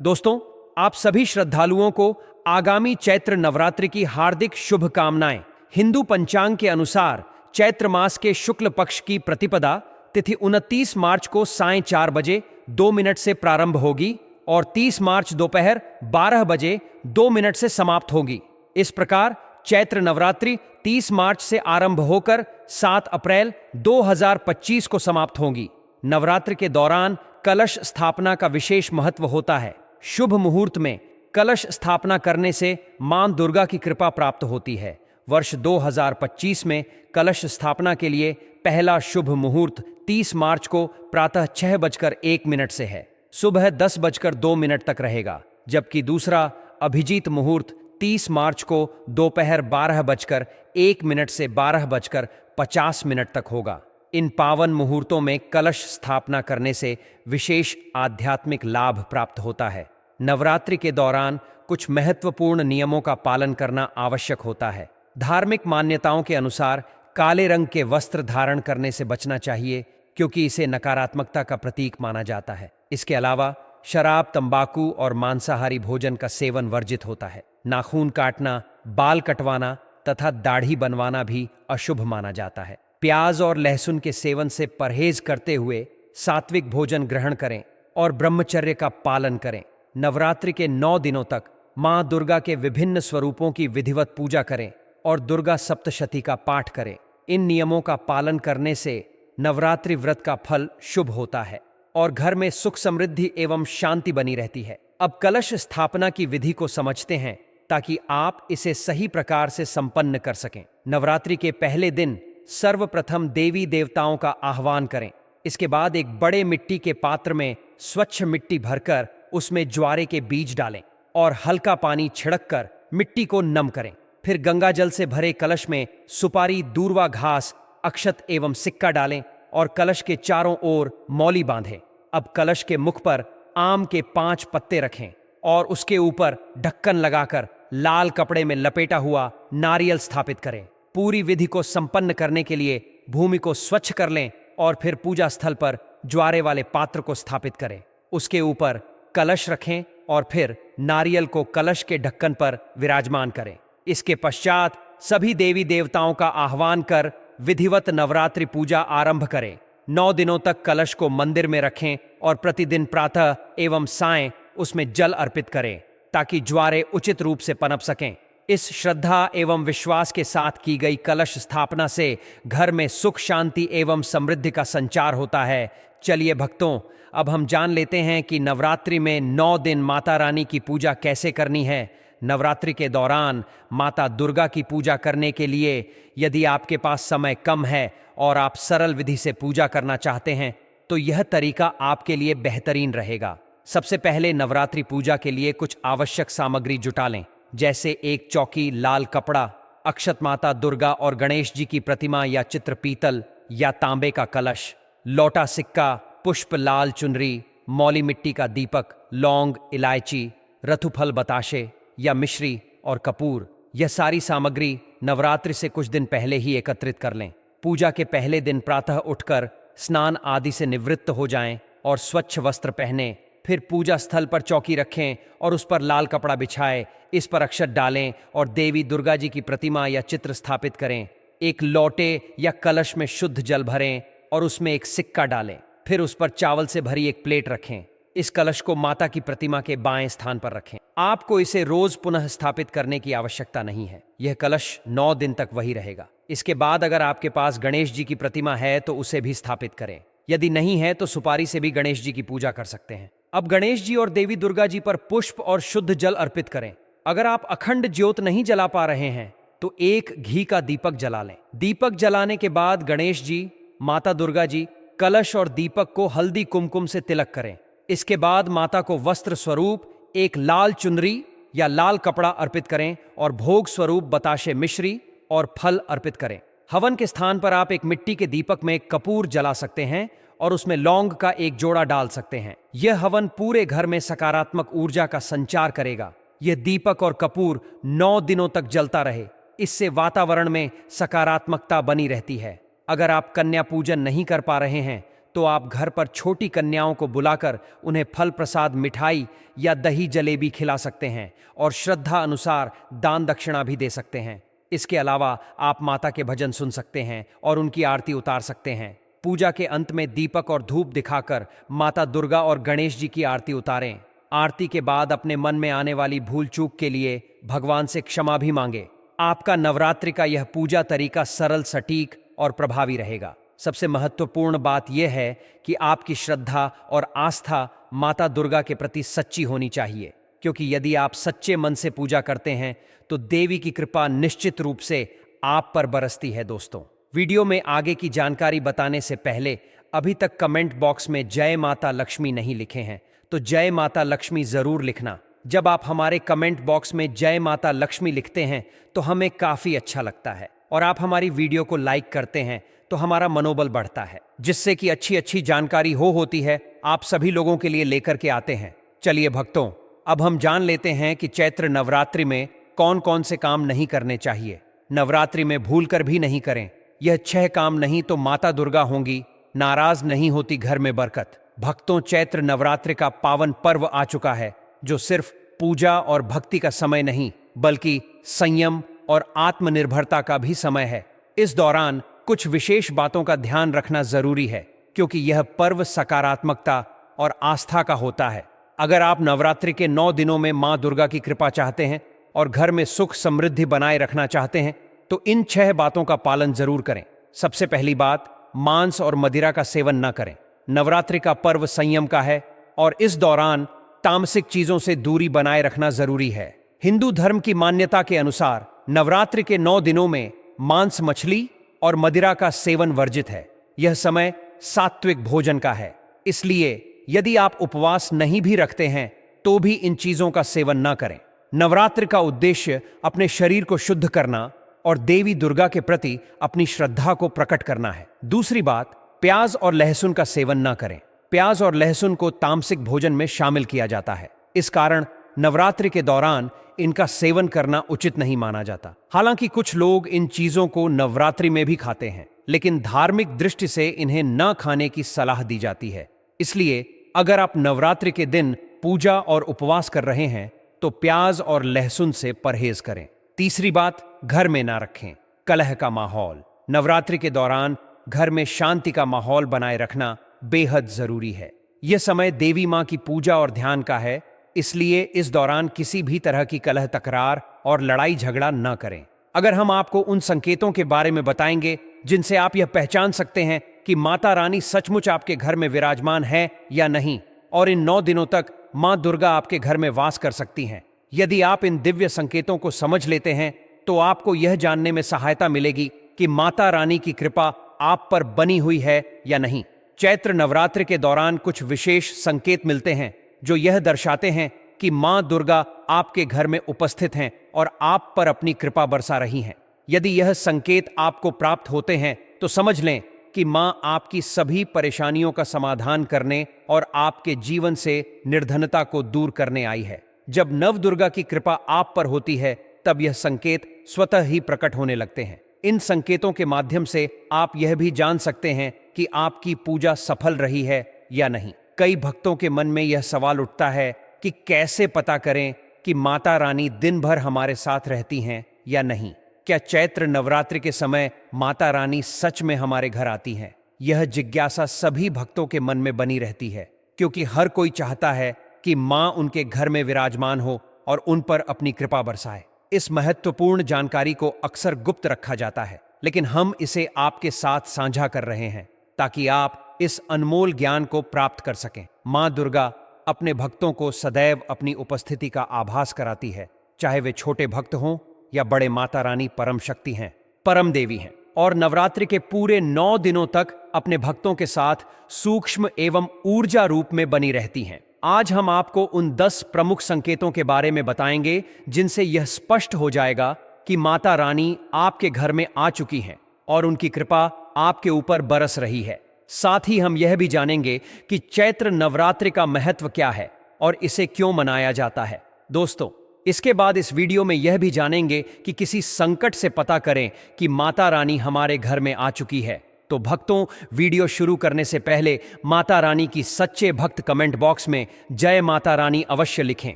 दोस्तों, आप सभी श्रद्धालुओं को आगामी चैत्र नवरात्रि की हार्दिक शुभकामनाएं। हिंदू पंचांग के अनुसार चैत्र मास के शुक्ल पक्ष की प्रतिपदा तिथि 29 मार्च को सायं 4 बजे 2 मिनट से प्रारंभ होगी और 30 मार्च दोपहर 12 बजे 2 मिनट से समाप्त होगी। इस प्रकार चैत्र नवरात्रि 30 मार्च से आरंभ होकर 7 अप्रैल 2025 को समाप्त होगी। नवरात्रि के दौरान कलश स्थापना का विशेष महत्व होता है। शुभ मुहूर्त में कलश स्थापना करने से मां दुर्गा की कृपा प्राप्त होती है। वर्ष 2025 में कलश स्थापना के लिए पहला शुभ मुहूर्त 30 मार्च को प्रातः 6:01 से है, सुबह 10:02 तक रहेगा, जबकि दूसरा अभिजीत मुहूर्त 30 मार्च को दोपहर 12:01 से 12:50 तक होगा। इन पावन मुहूर्तों में कलश स्थापना करने से विशेष आध्यात्मिक लाभ प्राप्त होता है। नवरात्रि के दौरान कुछ महत्वपूर्ण नियमों का पालन करना आवश्यक होता है। धार्मिक मान्यताओं के अनुसार काले रंग के वस्त्र धारण करने से बचना चाहिए, क्योंकि इसे नकारात्मकता का प्रतीक माना जाता है। इसके अलावा शराब, तंबाकू और मांसाहारी भोजन का सेवन वर्जित होता है। नाखून काटना, बाल कटवाना तथा दाढ़ी बनवाना भी अशुभ माना जाता है। प्याज और लहसुन के सेवन से परहेज करते हुए सात्विक भोजन ग्रहण करें और ब्रह्मचर्य का पालन करें। नवरात्रि के 9 दिनों तक मां दुर्गा के विभिन्न स्वरूपों की विधिवत पूजा करें और दुर्गा सप्तशती का पाठ करें। इन नियमों का पालन करने से नवरात्रि व्रत का फल शुभ होता है और घर में सुख, समृद्धि एवं शांति बनी रहती है। अब कलश स्थापना की विधि को समझते हैं, ताकि आप इसे सही प्रकार से संपन्न कर सकें। नवरात्रि के पहले दिन सर्वप्रथम देवी देवताओं का आह्वान करें। इसके बाद एक बड़े मिट्टी के पात्र में स्वच्छ मिट्टी भरकर उसमें ज्वारे के बीज डालें और हल्का पानी छिड़ककर मिट्टी को नम करें। फिर गंगा जल से भरे कलश में सुपारी, दूर्वा घास, अक्षत एवं सिक्का डालें और कलश के चारों ओर मौली बांधें। अब कलश के मुख पर आम के 5 पत्ते रखें और उसके ऊपर ढक्कन लगाकर लाल कपड़े में लपेटा हुआ नारियल स्थापित करें। पूरी विधि को संपन्न करने के लिए भूमि को स्वच्छ कर लें और फिर पूजा स्थल पर ज्वारे वाले पात्र को स्थापित करें। उसके ऊपर कलश रखें और फिर नारियल को कलश के ढक्कन पर विराजमान करें। इसके पश्चात सभी देवी देवताओं का आह्वान कर विधिवत नवरात्रि पूजा आरंभ करें। 9 दिनों तक कलश को मंदिर में रखें और प्रतिदिन प्रातः एवं सायं उसमें जल अर्पित करें, ताकि ज्वारे उचित रूप से पनप सकें। इस श्रद्धा एवं विश्वास के साथ की गई कलश स्थापना से घर में सुख, शांति एवं समृद्धि का संचार होता है। चलिए भक्तों, अब हम जान लेते हैं कि नवरात्रि में 9 दिन माता रानी की पूजा कैसे करनी है। नवरात्रि के दौरान माता दुर्गा की पूजा करने के लिए यदि आपके पास समय कम है और आप सरल विधि से पूजा करना चाहते हैं, तो यह तरीका आपके लिए बेहतरीन रहेगा। सबसे पहले नवरात्रि पूजा के लिए कुछ आवश्यक सामग्री जुटा लें, जैसे एक चौकी, लाल कपड़ा, अक्षत माता दुर्गा और गणेश जी की प्रतिमा या चित्र, पीतल या तांबे का कलश, लौटा सिक्का, पुष्प, लाल चुनरी, मौली मिट्टी का दीपक, लौंग, इलायची, रथुफल, बताशे या मिश्री और कपूर। यह सारी सामग्री नवरात्रि से कुछ दिन पहले ही एकत्रित कर लें। पूजा के पहले दिन प्रातः उठकर स्नान आदि से निवृत्त हो जाएं और स्वच्छ वस्त्र पहने। फिर पूजा स्थल पर चौकी रखें और उस पर लाल कपड़ा बिछाएं। इस पर अक्षत डालें और देवी दुर्गा जी की प्रतिमा या चित्र स्थापित करें। एक लोटे या कलश में शुद्ध जल भरें और उसमें एक सिक्का डालें। फिर उस पर चावल से भरी एक प्लेट रखें। इस कलश को माता की प्रतिमा के बाएं स्थान पर रखें। आपको इसे रोज पुनः स्थापित करने की आवश्यकता नहीं है। यह कलश 9 दिन तक वही रहेगा। इसके बाद अगर आपके पास गणेश जी की प्रतिमा है तो उसे भी स्थापित करें। यदि नहीं है तो सुपारी से भी गणेश जी की पूजा कर सकते हैं। अब गणेश जी और देवी दुर्गा जी पर पुष्प और शुद्ध जल अर्पित करें। अगर आप अखंड ज्योत नहीं जला पा रहे हैं तो एक घी का दीपक जला लें। दीपक जलाने के बाद गणेश जी, माता दुर्गा जी, कलश और दीपक को हल्दी कुमकुम से तिलक करें। इसके बाद माता को वस्त्र स्वरूप एक लाल चुनरी या लाल कपड़ा अर्पित करें और भोग स्वरूप बताशे, मिश्री और फल अर्पित करें। हवन के स्थान पर आप एक मिट्टी के दीपक में कपूर जला सकते हैं और उसमें लौंग का एक जोड़ा डाल सकते हैं। यह हवन पूरे घर में सकारात्मक ऊर्जा का संचार करेगा। यह दीपक और कपूर 9 दिनों तक जलता रहे। इससे वातावरण में सकारात्मकता बनी रहती है। अगर आप कन्या पूजन नहीं कर पा रहे हैं तो आप घर पर छोटी कन्याओं को बुलाकर उन्हें फल प्रसाद, मिठाई या दही जलेबी खिला सकते हैं और श्रद्धा अनुसार दान दक्षिणा भी दे सकते हैं। इसके अलावा आप माता के भजन सुन सकते हैं और उनकी आरती उतार सकते हैं। पूजा के अंत में दीपक और धूप दिखाकर माता दुर्गा और गणेश जी की आरती उतारें। आरती के बाद अपने मन में आने वाली भूल चूक के लिए भगवान से क्षमा भी मांगे। आपका नवरात्रि का यह पूजा तरीका सरल, सटीक और प्रभावी रहेगा। सबसे महत्वपूर्ण बात यह है कि आपकी श्रद्धा और आस्था माता दुर्गा के प्रति सच्ची होनी चाहिए, क्योंकि यदि आप सच्चे मन से पूजा करते हैं तो देवी की कृपा निश्चित रूप से आप पर बरसती है। दोस्तों, वीडियो में आगे की जानकारी बताने से पहले अभी तक कमेंट बॉक्स में जय माता लक्ष्मी नहीं लिखे हैं तो जय माता लक्ष्मी जरूर लिखना। जब आप हमारे कमेंट बॉक्स में जय माता लक्ष्मी लिखते हैं तो हमें काफी अच्छा लगता है और आप हमारी वीडियो को लाइक करते हैं तो हमारा मनोबल बढ़ता है, जिससे कि अच्छी अच्छी जानकारी होती है आप सभी लोगों के लिए लेकर के आते हैं। चलिए भक्तों, अब हम जान लेते हैं कि चैत्र नवरात्रि में कौन कौन से काम नहीं करने चाहिए। नवरात्रि में भूलकर भी नहीं करें। यह 6 काम नहीं तो माता दुर्गा होंगी, नाराज नहीं होती घर में बरकत। भक्तों, चैत्र नवरात्रि का पावन पर्व आ चुका है, जो सिर्फ पूजा और भक्ति का समय नहीं बल्कि संयम और आत्मनिर्भरता का भी समय है। इस दौरान कुछ विशेष बातों का ध्यान रखना जरूरी है, क्योंकि यह पर्व सकारात्मकता और आस्था का होता है। अगर आप नवरात्रि के 9 दिनों में मां दुर्गा की कृपा चाहते हैं और घर में सुख समृद्धि बनाए रखना चाहते हैं तो इन 6 बातों का पालन जरूर करें। सबसे पहली बात, मांस और मदिरा का सेवन न करें। नवरात्रि का पर्व संयम का है और इस दौरान तामसिक चीजों से दूरी बनाए रखना जरूरी है। हिंदू धर्म की मान्यता के अनुसार नवरात्रि के 9 दिनों में मांस, मछली और मदिरा का सेवन वर्जित है। यह समय सात्विक भोजन का है, इसलिए यदि आप उपवास नहीं भी रखते हैं तो भी इन चीजों का सेवन न करें। नवरात्रि का उद्देश्य अपने शरीर को शुद्ध करना और देवी दुर्गा के प्रति अपनी श्रद्धा को प्रकट करना है। दूसरी बात, प्याज और लहसुन का सेवन न करें। प्याज और लहसुन को तामसिक भोजन में शामिल किया जाता है, इस कारण नवरात्रि के दौरान इनका सेवन करना उचित नहीं माना जाता। हालांकि कुछ लोग इन चीजों को नवरात्रि में भी खाते हैं, लेकिन धार्मिक दृष्टि से इन्हें न खाने की सलाह दी जाती है। इसलिए अगर आप नवरात्रि के दिन पूजा और उपवास कर रहे हैं तो प्याज और लहसुन से परहेज करें। तीसरी बात, घर में ना रखें कलह का माहौल। नवरात्रि के दौरान घर में शांति का माहौल बनाए रखना बेहद जरूरी है। यह समय देवी मां की पूजा और ध्यान का है, इसलिए इस दौरान किसी भी तरह की कलह, तकरार और लड़ाई झगड़ा न करें। अगर हम आपको उन संकेतों के बारे में बताएंगे जिनसे आप यह पहचान सकते हैं कि माता रानी सचमुच आपके घर में विराजमान है या नहीं, और इन 9 दिनों तक मां दुर्गा आपके घर में वास कर सकती हैं। यदि आप इन दिव्य संकेतों को समझ लेते हैं तो आपको यह जानने में सहायता मिलेगी कि माता रानी की कृपा आप पर बनी हुई है या नहीं। चैत्र नवरात्रि के दौरान कुछ विशेष संकेत मिलते हैं जो यह दर्शाते हैं कि मां दुर्गा आपके घर में उपस्थित हैं और आप पर अपनी कृपा बरसा रही हैं। यदि यह संकेत आपको प्राप्त होते हैं तो समझ लें कि मां आपकी सभी परेशानियों का समाधान करने और आपके जीवन से निर्धनता को दूर करने आई है। जब नव दुर्गा की कृपा आप पर होती है तब यह संकेत स्वतः ही प्रकट होने लगते हैं। इन संकेतों के माध्यम से आप यह भी जान सकते हैं कि आपकी पूजा सफल रही है या नहीं। कई भक्तों के मन में यह सवाल उठता है कि कैसे पता करें कि माता रानी दिन भर हमारे साथ रहती हैं या नहीं। क्या चैत्र नवरात्रि के समय माता रानी सच में हमारे घर आती हैं? यह जिज्ञासा सभी भक्तों के मन में बनी रहती है, क्योंकि हर कोई चाहता है कि मां उनके घर में विराजमान हो और उन पर अपनी कृपा बरसाए। इस महत्वपूर्ण जानकारी को अक्सर गुप्त रखा जाता है, लेकिन हम इसे आपके साथ साझा कर रहे हैं ताकि आप इस अनमोल ज्ञान को प्राप्त कर सकें। मां दुर्गा अपने भक्तों को सदैव अपनी उपस्थिति का आभास कराती है, चाहे वे छोटे भक्त हों या बड़े। माता रानी परम शक्ति हैं, परम देवी हैं और नवरात्रि के पूरे 9 दिनों तक अपने भक्तों के साथ सूक्ष्म एवं ऊर्जा रूप में बनी रहती हैं। आज हम आपको उन 10 प्रमुख संकेतों के बारे में बताएंगे जिनसे यह स्पष्ट हो जाएगा कि माता रानी आपके घर में आ चुकी हैं और उनकी कृपा आपके ऊपर बरस रही है। साथ ही हम यह भी जानेंगे कि चैत्र नवरात्रि का महत्व क्या है और इसे क्यों मनाया जाता है। दोस्तों, इसके बाद इस वीडियो में यह भी जानेंगे कि किसी संकट से पता करें कि माता रानी हमारे घर में आ चुकी है तो भक्तों, वीडियो शुरू करने से पहले माता रानी की सच्चे भक्त कमेंट बॉक्स में जय माता रानी अवश्य लिखें,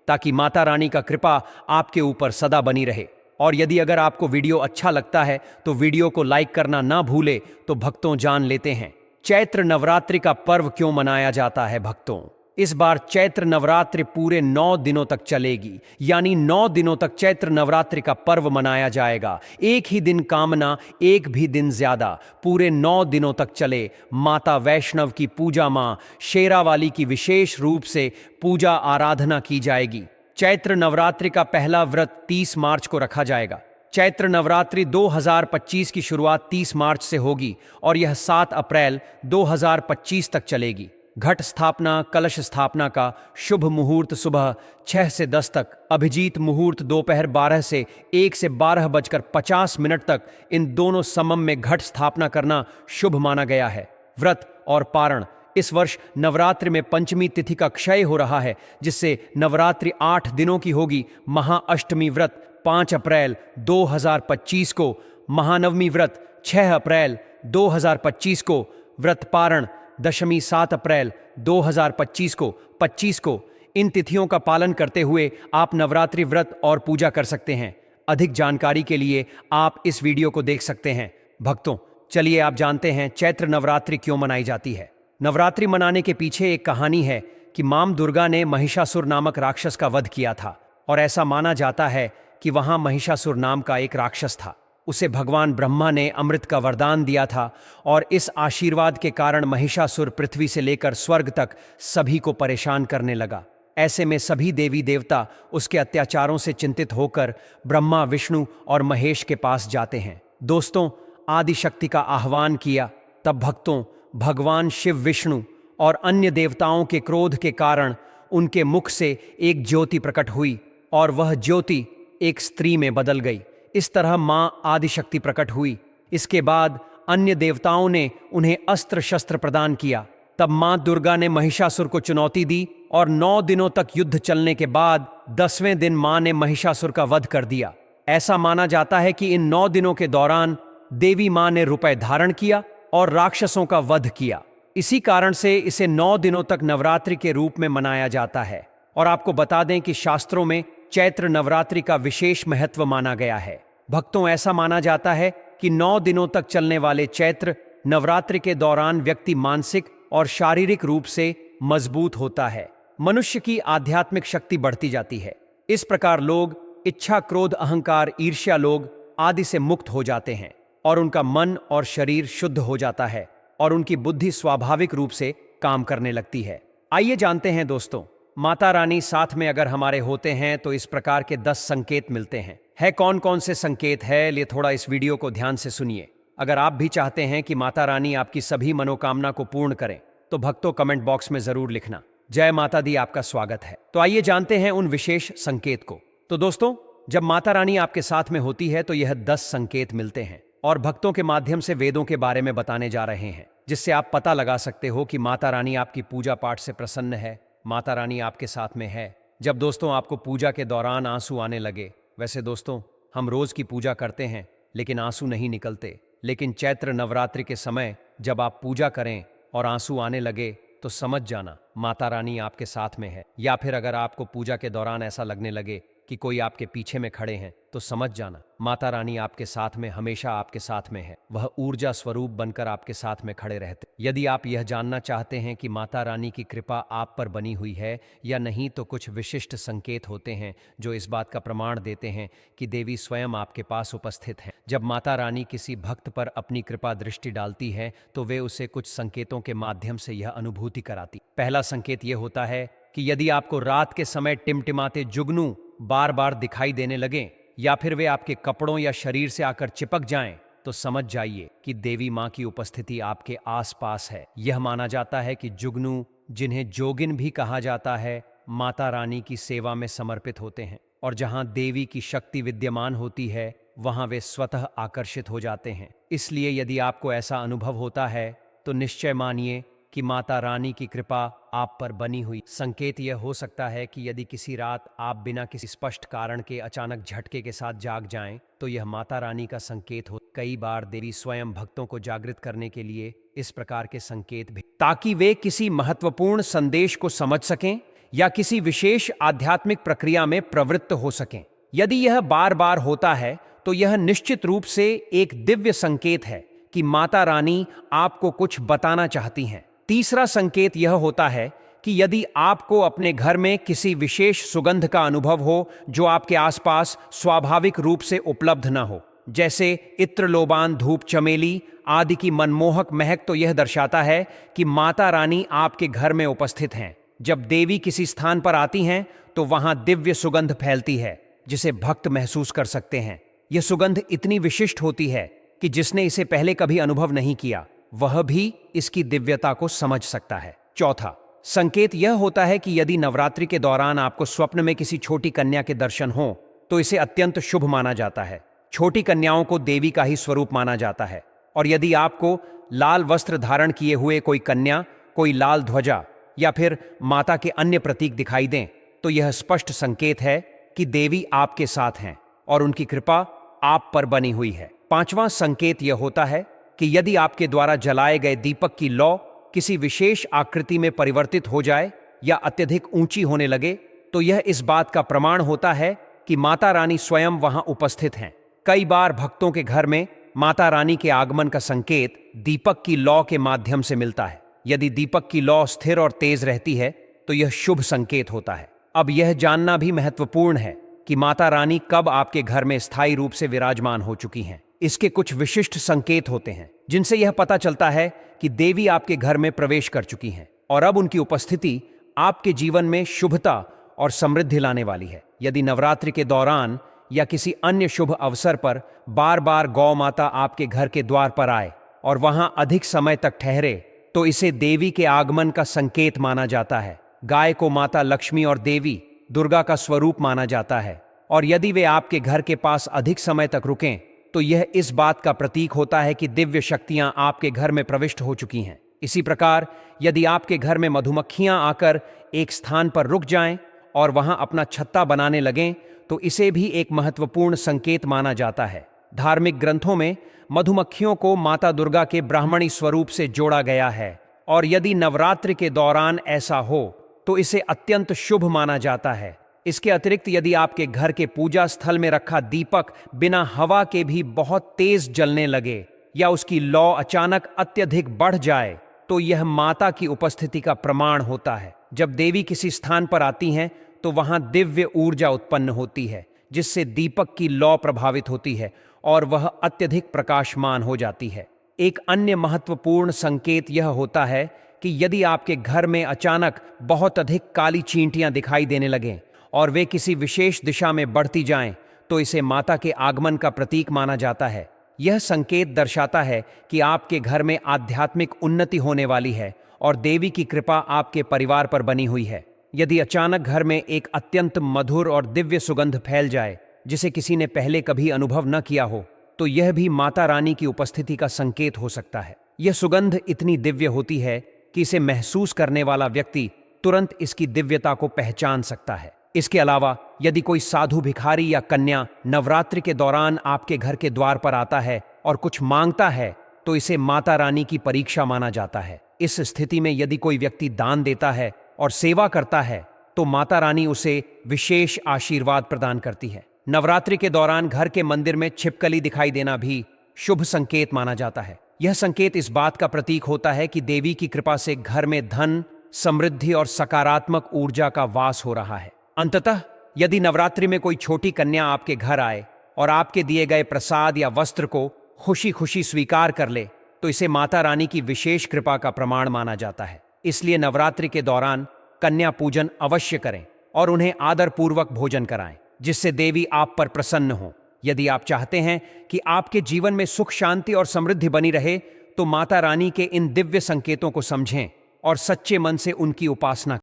ताकि माता रानी का कृपा आपके ऊपर सदा बनी रहे। और यदि अगर आपको वीडियो अच्छा लगता है तो वीडियो को लाइक करना ना भूले। तो भक्तों, जान लेते हैं चैत्र नवरात्रि का पर्व क्यों मनाया जाता है। भक्तों, इस बार चैत्र नवरात्रि पूरे 9 दिनों तक चलेगी, यानी 9 दिनों तक चैत्र नवरात्रि का पर्व मनाया जाएगा। एक ही दिन कामना, एक भी दिन ज्यादा, पूरे 9 दिनों तक चले। माता वैष्णव की पूजा, मां शेरावाली की विशेष रूप से पूजा आराधना की जाएगी। चैत्र नवरात्रि का पहला व्रत 30 मार्च को रखा जाएगा। चैत्र नवरात्रि 2025 की शुरुआत 30 मार्च से होगी और यह 7 अप्रैल 2025 तक चलेगी। घट स्थापना, कलश स्थापना का शुभ मुहूर्त सुबह 6 से 10 तक, अभिजीत मुहूर्त दोपहर 12 से 1 से 12:50 तक, इन दोनों समम में घट स्थापना करना शुभ माना गया है। व्रत और पारण, इस वर्ष नवरात्रि में पंचमी तिथि का क्षय हो रहा है, जिससे नवरात्रि 8 दिनों की होगी। महाअष्टमी व्रत 5 अप्रैल 2025 को, महानवमी व्रत 6 अप्रैल 2025 को, व्रत पारण दशमी 7 अप्रैल 2025 को 25 को। इन तिथियों का पालन करते हुए आप नवरात्रि व्रत और पूजा कर सकते हैं। अधिक जानकारी के लिए आप इस वीडियो को देख सकते हैं। भक्तों, चलिए आप जानते हैं चैत्र नवरात्रि क्यों मनाई जाती है। नवरात्रि मनाने के पीछे एक कहानी है कि मां दुर्गा ने महिषासुर नामक राक्षस का वध किया था, और ऐसा माना जाता है कि वहां महिषासुर नाम का एक राक्षस था। उसे भगवान ब्रह्मा ने अमृत का वरदान दिया था, और इस आशीर्वाद के कारण महिषासुर पृथ्वी से लेकर स्वर्ग तक सभी को परेशान करने लगा। ऐसे में सभी देवी देवता उसके अत्याचारों से चिंतित होकर ब्रह्मा, विष्णु और महेश के पास जाते हैं। दोस्तों, आदिशक्ति का आह्वान किया। तब भक्तों, भगवान शिव, विष्णु और अन्य देवताओं के क्रोध के कारण उनके मुख से एक ज्योति प्रकट हुई, और वह ज्योति एक स्त्री में बदल गई। इस तरह मां आदिशक्ति प्रकट हुई। इसके बाद अन्य देवताओं ने उन्हें अस्त्र शस्त्र प्रदान किया। तब मां दुर्गा ने महिषासुर को चुनौती दी, और 9 दिनों तक युद्ध चलने के बाद 10वें दिन मां ने महिषासुर का वध कर दिया। ऐसा माना जाता है कि इन 9 दिनों के दौरान देवी मां ने रुपए धारण किया और राक्षसों का वध किया। इसी कारण से इसे 9 दिनों तक नवरात्रि के रूप में मनाया जाता है। और आपको बता दें कि शास्त्रों में चैत्र नवरात्रि का विशेष महत्व माना गया है। भक्तों, ऐसा माना जाता है कि 9 दिनों तक चलने वाले चैत्र नवरात्रि के दौरान व्यक्ति मानसिक और शारीरिक रूप से मजबूत होता है। मनुष्य की आध्यात्मिक शक्ति बढ़ती जाती है। इस प्रकार लोग इच्छा, क्रोध, अहंकार, ईर्ष्या लोग आदि से मुक्त हो जाते हैं, और उनका मन और शरीर शुद्ध हो जाता है, और उनकी बुद्धि स्वाभाविक रूप से काम करने लगती है। आइए जानते हैं दोस्तों, माता रानी साथ में अगर हमारे होते हैं तो इस प्रकार के 10 संकेत मिलते हैं। है कौन कौन से संकेत है, लिए थोड़ा इस वीडियो को ध्यान से सुनिए। अगर आप भी चाहते हैं कि माता रानी आपकी सभी मनोकामना को पूर्ण करें, तो भक्तों कमेंट बॉक्स में जरूर लिखना। जय माता दी, आपका स्वागत है। तो आइए जानते हैं उन विशेष संकेत को। तो दोस्तों, जब माता रानी आपके साथ में होती है तो यह 10 संकेत मिलते हैं, और भक्तों के माध्यम से वेदों के बारे में बताने जा रहे हैं, जिससे आप पता लगा सकते हो कि माता रानी आपकी पूजा पाठ से प्रसन्न है, माता रानी आपके साथ में है। जब दोस्तों आपको पूजा के दौरान आंसू आने लगे, वैसे दोस्तों हम रोज की पूजा करते हैं लेकिन आंसू नहीं निकलते, लेकिन चैत्र नवरात्रि के समय जब आप पूजा करें और आंसू आने लगे तो समझ जाना माता रानी आपके साथ में है। या फिर अगर आपको पूजा के दौरान ऐसा लगने लगे कि कोई आपके पीछे में खड़े हैं, तो समझ जाना माता रानी आपके साथ में, हमेशा आपके साथ में है। वह ऊर्जा स्वरूप बनकर आपके साथ में खड़े रहते। यदि आप यह जानना चाहते हैं कि माता रानी की कृपा आप पर बनी हुई है या नहीं, तो कुछ विशिष्ट संकेत होते हैं जो इस बात का प्रमाण देते हैं कि देवी स्वयं आपके पास उपस्थित हैं। जब माता रानी किसी भक्त पर अपनी कृपा दृष्टि डालती है तो वे उसे कुछ संकेतों के माध्यम से यह अनुभूति कराती। पहला संकेत यह होता है कि यदि आपको रात के समय टिमटिमाते जुगनू बार बार दिखाई देने लगें, या फिर वे आपके कपड़ों या शरीर से आकर चिपक जाएं, तो समझ जाइए कि देवी मां की उपस्थिति आपके आसपास है। यह माना जाता है कि जुगनू, जिन्हें जोगिन भी कहा जाता है, माता रानी की सेवा में समर्पित होते हैं, और जहां देवी की शक्ति विद्यमान होती है वहां वे स्वतः आकर्षित हो जाते हैं। इसलिए यदि आपको ऐसा अनुभव होता है तो निश्चय मानिए कि माता रानी की कृपा आप पर बनी हुई। संकेत यह हो सकता है कि यदि किसी रात आप बिना किसी स्पष्ट कारण के अचानक झटके के साथ जाग जाएं, तो यह माता रानी का संकेत हो। कई बार देवी स्वयं भक्तों को जागृत करने के लिए इस प्रकार के संकेत भी, ताकि वे किसी महत्वपूर्ण संदेश को समझ सकें या किसी विशेष आध्यात्मिक प्रक्रिया में प्रवृत्त हो सकें। यदि यह बार बार होता है तो यह निश्चित रूप से एक दिव्य संकेत है कि माता रानी आपको कुछ बताना चाहती हैं। तीसरा संकेत यह होता है कि यदि आपको अपने घर में किसी विशेष सुगंध का अनुभव हो जो आपके आसपास स्वाभाविक रूप से उपलब्ध न हो, जैसे इत्र, लोबान, धूप, चमेली आदि की मनमोहक महक, तो यह दर्शाता है कि माता रानी आपके घर में उपस्थित हैं। जब देवी किसी स्थान पर आती हैं तो वहां दिव्य सुगंध फैलती है जिसे भक्त महसूस कर सकते हैं। यह सुगंध इतनी विशिष्ट होती है कि जिसने इसे पहले कभी अनुभव नहीं किया वह भी इसकी दिव्यता को समझ सकता है। चौथा संकेत यह होता है कि यदि नवरात्रि के दौरान आपको स्वप्न में किसी छोटी कन्या के दर्शन हो तो इसे अत्यंत शुभ माना जाता है। छोटी कन्याओं को देवी का ही स्वरूप माना जाता है और यदि आपको लाल वस्त्र धारण किए हुए कोई कन्या, कोई लाल ध्वजा या फिर माता के अन्य प्रतीक दिखाई दें तो यह स्पष्ट संकेत है कि देवी आपके साथ हैं और उनकी कृपा आप पर बनी हुई है। पांचवां संकेत यह होता है कि यदि आपके द्वारा जलाए गए दीपक की लौ किसी विशेष आकृति में परिवर्तित हो जाए या अत्यधिक ऊंची होने लगे तो यह इस बात का प्रमाण होता है कि माता रानी स्वयं वहां उपस्थित हैं। कई बार भक्तों के घर में माता रानी के आगमन का संकेत दीपक की लौ के माध्यम से मिलता है। यदि दीपक की लौ स्थिर और तेज रहती है तो यह शुभ संकेत होता है। अब यह जानना भी महत्वपूर्ण है कि माता रानी कब आपके घर में स्थायी रूप से विराजमान हो चुकी हैं। इसके कुछ विशिष्ट संकेत होते हैं जिनसे यह पता चलता है कि देवी आपके घर में प्रवेश कर चुकी हैं और अब उनकी उपस्थिति आपके जीवन में शुभता और समृद्धि लाने वाली है। यदि नवरात्रि के दौरान या किसी अन्य शुभ अवसर पर बार बार गौ माता आपके घर के द्वार पर आए और वहां अधिक समय तक ठहरे तो इसे देवी के आगमन का संकेत माना जाता है। गाय को माता लक्ष्मी और देवी दुर्गा का स्वरूप माना जाता है और यदि वे आपके घर के पास अधिक समय तक रुकें तो यह इस बात का प्रतीक होता है कि दिव्य शक्तियां आपके घर में प्रविष्ट हो चुकी हैं। इसी प्रकार यदि आपके घर में मधुमक्खियां आकर एक स्थान पर रुक जाएं और वहां अपना छत्ता बनाने लगें तो इसे भी एक महत्वपूर्ण संकेत माना जाता है। धार्मिक ग्रंथों में मधुमक्खियों को माता दुर्गा के ब्राह्मणी स्वरूप से जोड़ा गया है और यदि नवरात्रि के दौरान ऐसा हो तो इसे अत्यंत शुभ माना जाता है। इसके अतिरिक्त यदि आपके घर के पूजा स्थल में रखा दीपक बिना हवा के भी बहुत तेज जलने लगे या उसकी लौ अचानक अत्यधिक बढ़ जाए तो यह माता की उपस्थिति का प्रमाण होता है। जब देवी किसी स्थान पर आती हैं तो वहां दिव्य ऊर्जा उत्पन्न होती है जिससे दीपक की लौ प्रभावित होती है और वह अत्यधिक प्रकाशमान हो जाती है। एक अन्य महत्वपूर्ण संकेत यह होता है कि यदि आपके घर में अचानक बहुत अधिक काली चींटियां दिखाई देने लगें और वे किसी विशेष दिशा में बढ़ती जाएं तो इसे माता के आगमन का प्रतीक माना जाता है। यह संकेत दर्शाता है कि आपके घर में आध्यात्मिक उन्नति होने वाली है और देवी की कृपा आपके परिवार पर बनी हुई है। यदि अचानक घर में एक अत्यंत मधुर और दिव्य सुगंध फैल जाए जिसे किसी ने पहले कभी अनुभव न किया हो तो यह भी माता रानी की उपस्थिति का संकेत हो सकता है। यह सुगंध इतनी दिव्य होती है कि इसे महसूस करने वाला व्यक्ति तुरंत इसकी दिव्यता को पहचान सकता है। इसके अलावा यदि कोई साधु, भिखारी या कन्या नवरात्रि के दौरान आपके घर के द्वार पर आता है और कुछ मांगता है तो इसे माता रानी की परीक्षा माना जाता है। इस स्थिति में यदि कोई व्यक्ति दान देता है और सेवा करता है तो माता रानी उसे विशेष आशीर्वाद प्रदान करती है। नवरात्रि के दौरान घर के मंदिर में छिपकली दिखाई देना भी शुभ संकेत माना जाता है। यह संकेत इस बात का प्रतीक होता है कि देवी की कृपा से घर में धन, समृद्धि और सकारात्मक ऊर्जा का वास हो रहा है। अंततः यदि नवरात्रि में कोई छोटी कन्या आपके घर आए और आपके दिए गए प्रसाद या वस्त्र को खुशी खुशी स्वीकार कर ले तो इसे माता रानी की विशेष कृपा का प्रमाण माना जाता है। इसलिए नवरात्रि के दौरान कन्या पूजन अवश्य करें और उन्हें आदर पूर्वक भोजन कराएं जिससे देवी आप पर प्रसन्न हो। यदि आप चाहते हैं कि आपके जीवन में सुख, शांति और समृद्धि बनी रहे तो माता रानी के इन दिव्य संकेतों को समझें और सच्चे मन से उनकी उपासना